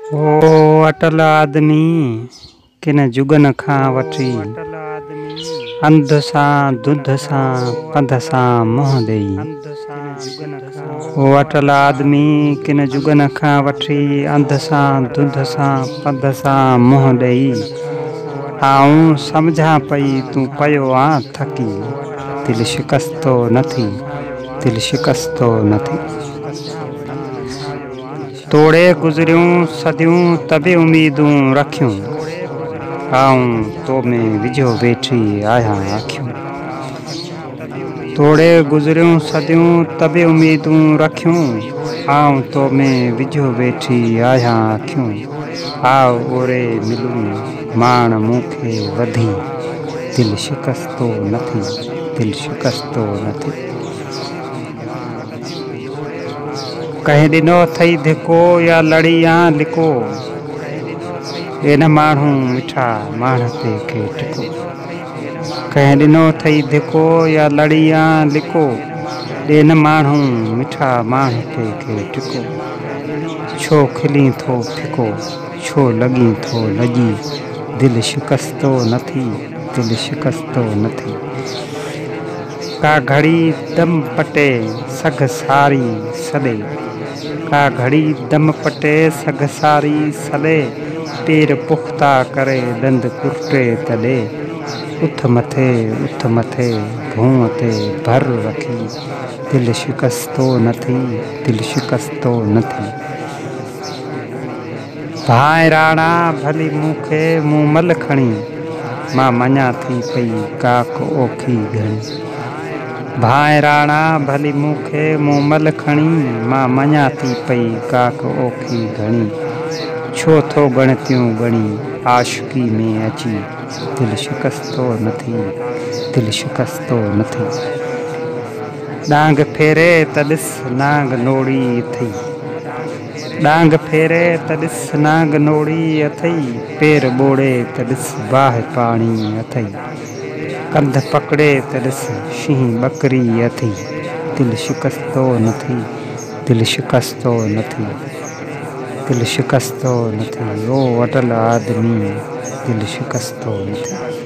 ओ अटल आदमी किन जुगन खां वठी अंध सां दुध सां पंध सां मोह ॾेई। ओ अटल आदमी किन जुगन खां वठी अंध सां दुध सां पंध सां मोह ॾेई। आऊं सम्झां पई तूं पियो आ थकी, दिलि शिकस्तो न थी, दिलि शिकस्तो न थी। तोड़े गुज़रियूं सदियूं त बि उम्मीदूं रखियूं, आऊं तो में विझो वेठी आहियां अखियूं। तोड़े गुज़रियूं सदियूं त बि उम्मीदूं रखियूं, आऊं तो में विझो वेठी आहियां अखियूं। आओ ओरे मिलूं माण मूंखे वधी, दिलि शिकस्तो न थी, दिलि शिकस्तो न थी। कंहिं ॾिनो अथई धिको या लड़ी या लिको, इन माण्हू मिठा माण ते के टिको। कंहिं ॾिनो अथई धिको या लड़ी या लिको, इन माण्हू मिठा माण ते के टिको। छो खिली थो फिको, छो लॻी थो लॼी, दिलि शिकस्तो न थी, दिलि शिकस्तो न थी। का घड़ी दम पटे सघ सारी सॾे, का घड़ी दम पटे सघ सारी सॾे। पेर पुख्ता करे ॾंद कुर्टे तॾे, उथ मथे भूअं ते भर रखी, दिलि शिकस्तो न थी, दिलि शिकस्तो न थी। भाए राणा भली मूंखे मूं मल खणी, मां मञा थी पई काक ओखी घणी। भाए राणा भली मूंखे मूं मल खणी, मां मञा थी पई काक ओखी घणी। छो थो ॻणतियूं ॻणी आशिकी में अची, दिलि शिकस्तो न थी, दिलि शिकस्तो न थी। डांग फेरे त ॾिस नांग नोड़ी अथई, डांग फेरे त ॾिस नांग नोड़ी अथई। पेर ॿोड़े त ॾिस बाहि पाणी अथई, कंध पकिड़े त ॾिस शींहं ॿकरी अथई। दिलि शिकस्तो न थी, दिलि शिकस्तो न थी, दिलि शिकस्तो न थी। ओ अटल आदमी दिलि शिकस्तो न थी।